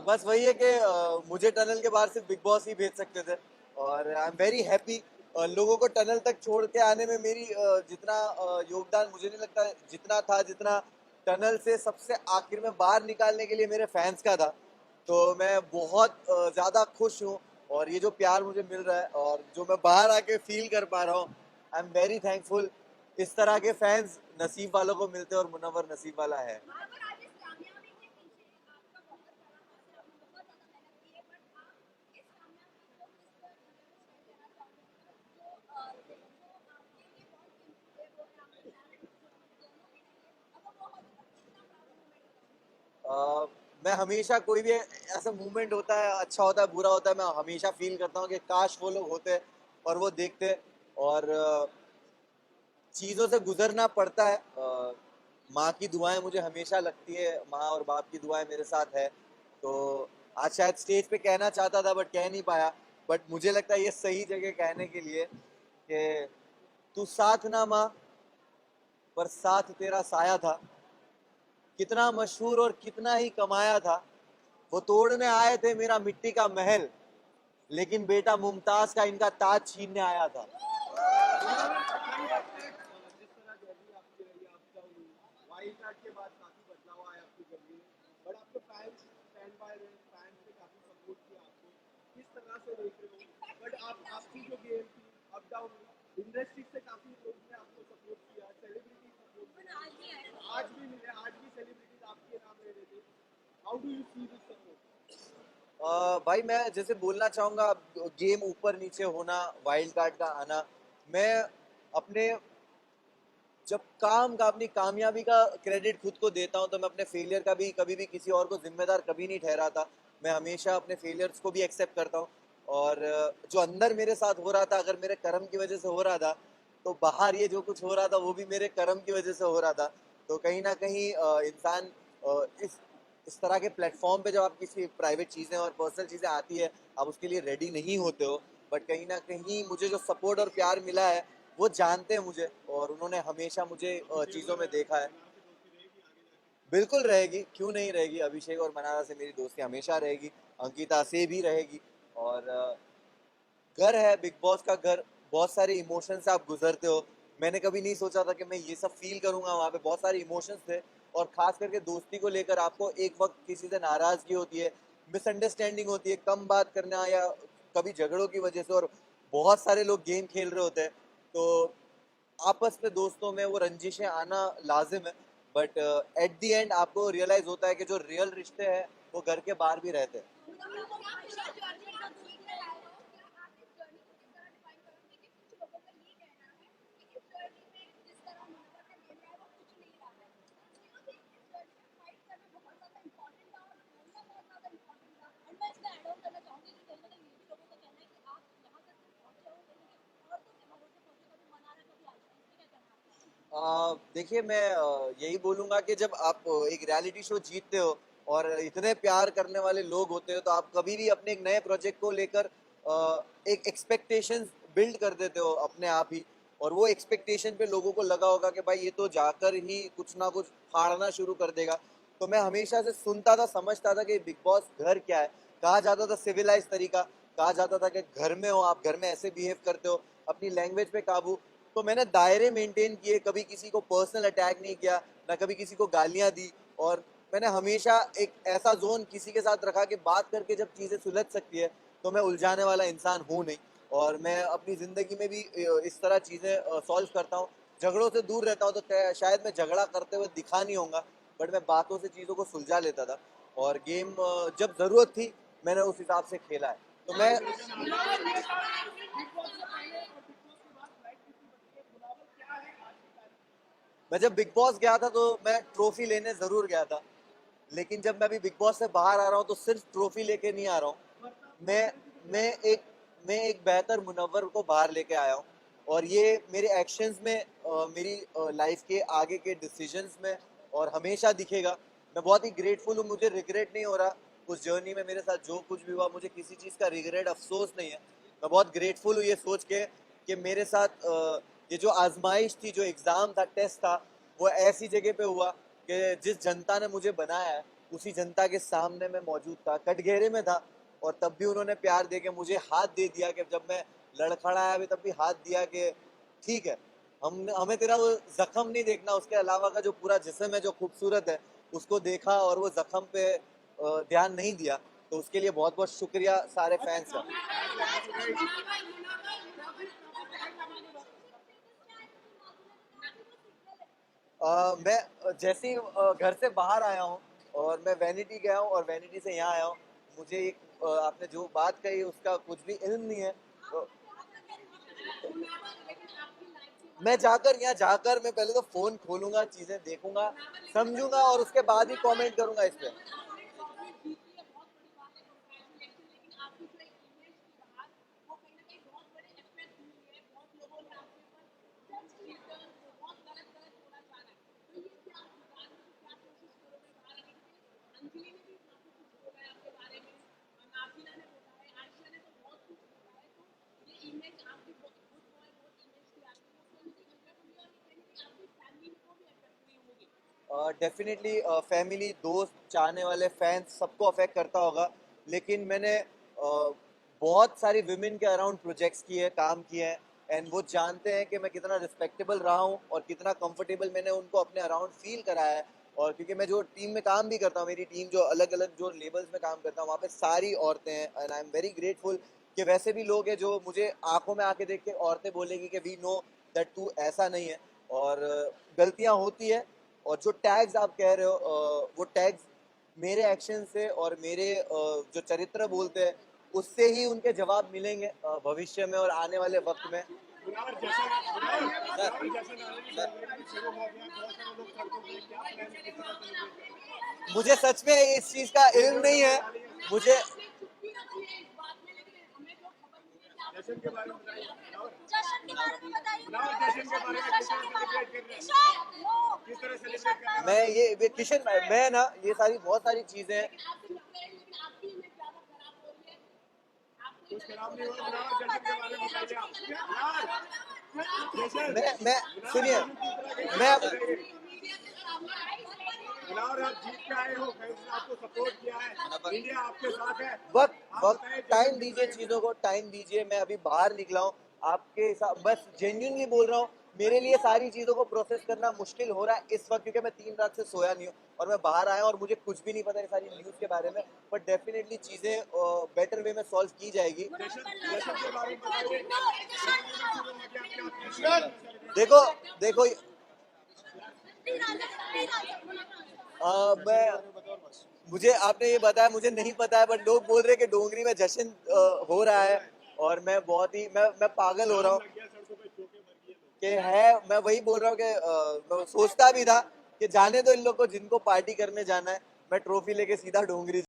बस वही है कि मुझे टनल के बाहर सिर्फ बिग बॉस ही भेज सकते थे और आई एम वेरी हैप्पी। लोगों को टनल तक छोड़ के आने में मेरी जितना योगदान मुझे नहीं लगता जितना था, जितना टनल से सबसे आखिर में बाहर निकालने के लिए मेरे फैंस का था। तो मैं बहुत ज़्यादा खुश हूँ और ये जो प्यार मुझे मिल रहा है और जो मैं बाहर आके फील कर पा रहा हूँ, आई एम वेरी थैंकफुल। इस तरह के फैंस नसीब वालों को मिलते हैं और मुनव्वर नसीब वाला है। अ, मैं हमेशा कोई भी ऐसा मूवमेंट होता है, अच्छा होता है बुरा होता है, मैं हमेशा फील करता हूँ कि काश वो लोग होते और वो देखते। और चीज़ों से गुजरना पड़ता है। माँ की दुआएं मुझे हमेशा लगती है, माँ और बाप की दुआएं मेरे साथ है। तो आज शायद स्टेज पे कहना चाहता था बट कह नहीं पाया। बट मुझे लगता है ये सही जगह कहने के लिए कि तू साथ ना माँ, पर साथ तेरा साया था। कितना मशहूर और कितना ही कमाया था। वो तोड़ने आए थे मेरा मिट्टी का महल, लेकिन बेटा मुमताज का इनका ताज छीनने आया था। जिस तरह जर्नी आपकी रही आपका वाइल्ड कार्ड के बाद काफी बदलाव आया आपकी जर्नी में, बट आपके फैंस स्टैंड बाय रहे, फैंस ने काफी सपोर्ट किया आपको, किस तरह से देख रहे हो? बट आप आपकी जो गेम थी अप डाउन इंडस्ट्री से काफी लोग ने आपको सपोर्ट किया, सेलिब्रिटी सपोर्ट किया, आज भी मिले, आज भी सेलिब्रिटीज आपके नाम ले रहे थे। How do you see this support? भाई मैं जैसे बोलना चाहूंगा, गेम ऊपर नीचे होना, वाइल्ड कार्ड का आना, मैं अपने जब काम का अपनी कामयाबी का क्रेडिट खुद को देता हूं तो मैं अपने फेलियर का भी कभी भी किसी और को जिम्मेदार कभी नहीं ठहराता। मैं हमेशा अपने फेलियर्स को भी एक्सेप्ट करता हूं। और जो अंदर मेरे साथ हो रहा था, अगर मेरे कर्म की वजह से हो रहा था, तो बाहर ये जो कुछ हो रहा था वो भी मेरे कर्म की वजह से हो रहा था। तो कहीं ना कहीं इंसान इस तरह के प्लेटफॉर्म पे जब आप किसी प्राइवेट चीज़ें और पर्सनल चीज़ें आती है, आप उसके लिए रेडी नहीं होते हो। बट कहीं ना कहीं मुझे जो सपोर्ट और प्यार मिला है, वो जानते हैं मुझे और उन्होंने हमेशा मुझे चीज़ों में देखा है। बिल्कुल रहेगी, क्यों नहीं रहेगी। अभिषेक और मनारा से मेरी दोस्ती हमेशा रहेगी, अंकिता से भी रहेगी। और घर है बिग बॉस का घर, बहुत सारे इमोशंस से आप गुजरते हो। मैंने कभी नहीं सोचा था कि मैं ये सब फील करूंगा, वहाँ पे बहुत सारे इमोशंस थे। और खास करके दोस्ती को लेकर आपको एक वक्त किसी से नाराजगी होती है, मिसअंडरस्टैंडिंग होती है, कम बात करना या कभी झगड़ों की वजह से, और बहुत सारे लोग गेम खेल रहे होते हैं। तो आपस में दोस्तों में वो रंजिशें आना लाजिम है। बट एट दी एंड आपको रियलाइज होता है कि जो रियल रिश्ते हैं वो घर के बाहर भी रहते हैं। देखिए मैं यही बोलूंगा कि जब आप एक रियलिटी शो जीतते हो और इतने प्यार करने वाले लोग होते हो, तो आप कभी भी अपने एक नए प्रोजेक्ट को लेकर एक एक्सपेक्टेशंस बिल्ड कर देते हो अपने आप ही। और वो एक्सपेक्टेशन पे लोगों को लगा होगा कि भाई ये तो जाकर ही कुछ ना कुछ फाड़ना शुरू कर देगा। तो मैं हमेशा से सुनता था, समझता था कि बिग बॉस घर क्या है। कहा जाता था सिविलाइज तरीका, कहा जाता था कि घर में हो आप, घर में ऐसे बिहेव करते हो, अपनी लैंग्वेज पे काबू। तो मैंने दायरे मेंटेन किए, कभी किसी को पर्सनल अटैक नहीं किया, ना कभी किसी को गालियां दी। और मैंने हमेशा एक ऐसा जोन किसी के साथ रखा कि बात करके जब चीज़ें सुलझ सकती है, तो मैं उलझाने वाला इंसान हूँ नहीं। और मैं अपनी ज़िंदगी में भी इस तरह चीज़ें सॉल्व करता हूँ। झगड़ों से दूर रहता हूँ, तो शायद मैं झगड़ा करते हुए दिखा नहीं होगा, बट मैं बातों से चीज़ों को सुलझा लेता था। और गेम जब ज़रूरत थी मैंने उस हिसाब से खेला है। तो मैं जब बिग बॉस गया था तो मैं ट्रॉफी लेने ज़रूर गया था। लेकिन जब मैं अभी बिग बॉस से बाहर आ रहा हूँ तो सिर्फ ट्रॉफी लेके नहीं आ रहा हूँ। मैं मैं एक मैं एक बेहतर मुनव्वर को बाहर लेके आया हूँ। और ये मेरे एक्शंस में, मेरी लाइफ के आगे के डिसीजंस में और हमेशा दिखेगा। मैं बहुत ही ग्रेटफुल हूँ, मुझे रिग्रेट नहीं हो रहा। उस जर्नी में मेरे साथ जो कुछ भी हुआ, मुझे किसी चीज़ का रिग्रेट, अफसोस नहीं है। मैं बहुत ग्रेटफुल हूँ ये सोच के कि मेरे साथ ये जो आजमाइश थी, जो एग्ज़ाम था, टेस्ट था, वो ऐसी जगह पे हुआ कि जिस जनता ने मुझे बनाया है उसी जनता के सामने मैं मौजूद था, कटघरे में था, और तब भी उन्होंने प्यार दे के मुझे हाथ दे दिया, कि जब मैं लड़खड़ाया भी तब भी हाथ दिया कि ठीक है, हम हमें तेरा वो जख्म नहीं देखना, उसके अलावा का जो पूरा जिस्म है जो खूबसूरत है उसको देखा, और वो जख्म पे ध्यान नहीं दिया। तो उसके लिए बहुत बहुत शुक्रिया सारे फैंस का। मैं जैसे ही घर से बाहर आया हूँ और मैं वैनिटी गया हूँ और वैनिटी से यहाँ आया हूँ, मुझे एक आपने जो बात कही उसका कुछ भी इल्म नहीं है। तो मैं जाकर यहाँ जाकर मैं पहले तो फोन खोलूंगा, चीजें देखूंगा, समझूंगा, और उसके बाद ही कमेंट करूंगा इस पे। डेफिनेटली फैमिली, दोस्त, चाहने वाले फैंस सबको अफेक्ट करता होगा, लेकिन मैंने बहुत सारी विमेन के अराउंड प्रोजेक्ट्स किए, काम किए हैं, एंड वो जानते हैं कि मैं कितना रिस्पेक्टेबल रहा हूँ और कितना कंफर्टेबल मैंने उनको अपने अराउंड फील कराया है। और क्योंकि मैं जो टीम में काम भी करता हूँ, मेरी टीम जो अलग अलग जो लेवल्स में काम करता हूँ, वहाँ पे सारी औरतें हैं, and I am very grateful कि वैसे भी लोग हैं जो मुझे आंखों में आके देख के औरतें बोलेगी कि वी नो दैट तू ऐसा नहीं है। और गलतियाँ होती है, और जो टैग्स आप कह रहे हो वो टैग्स मेरे एक्शन से और मेरे जो चरित्र बोलते हैं उससे ही उनके जवाब मिलेंगे भविष्य में और आने वाले वक्त में। मुनावर जश्न मुनावर जश्न आने शुरू हो गया, बहुत सारे लोग सड़कों पे, क्या प्लान है, किस तरह सेलिब्रेट? मुझे सच में इस चीज का इल्म नहीं है। मुझे जश्न के बारे में बताइए मुनावर। जश्न के बारे में बताइए। मुनावर जश्न के बारे में किस तरह सेलिब्रेट कर रहे हैं? किस तरह सेलिब्रेट कर रहे हैं? मैं ये किशन, मैं ना ये सारी बहुत सारी चीजें कुछ खराब नहीं हुआ। मुनावर जश्न के बारे में बताइए आप। यार जश्न मैं सुनिए, मैं मुनावर आप जीत के आए हो, फैंस ने आपको सपोर्ट किया है, इंडिया आपके साथ है। वक्त आप बताएं, वक्त टाइम दीजिए, चीजों को टाइम दीजिए। मैं अभी बाहर निकला हूँ, आपके साथ बस जेन्युइनली बोल रहा हूँ, मेरे लिए सारी चीजों को प्रोसेस करना मुश्किल हो रहा है इस वक्त, क्योंकि मैं 3 रात से सोया नहीं हूँ और मैं बाहर आया और मुझे कुछ भी नहीं पता ये सारी न्यूज के बारे में। बट डेफिनेटली चीजें बेटर वे में सॉल्व की जाएगी। जश्न के बारे में बताइए। क्या देखो देखो मैं मुझे आपने ये बताया, मुझे नहीं पता है, बट लोग बोल रहे हैं कि डोंगरी में जश्न हो रहा है, और मैं बहुत ही मैं पागल हो रहा हूँ लग गया, सड़कों पे चौके मर गए लोग। कि है। मैं वही बोल रहा हूँ कि मैं सोचता भी था कि जाने दो इन लोग को, जिनको पार्टी करने जाना है, मैं ट्रॉफी लेके सीधा डोंगरी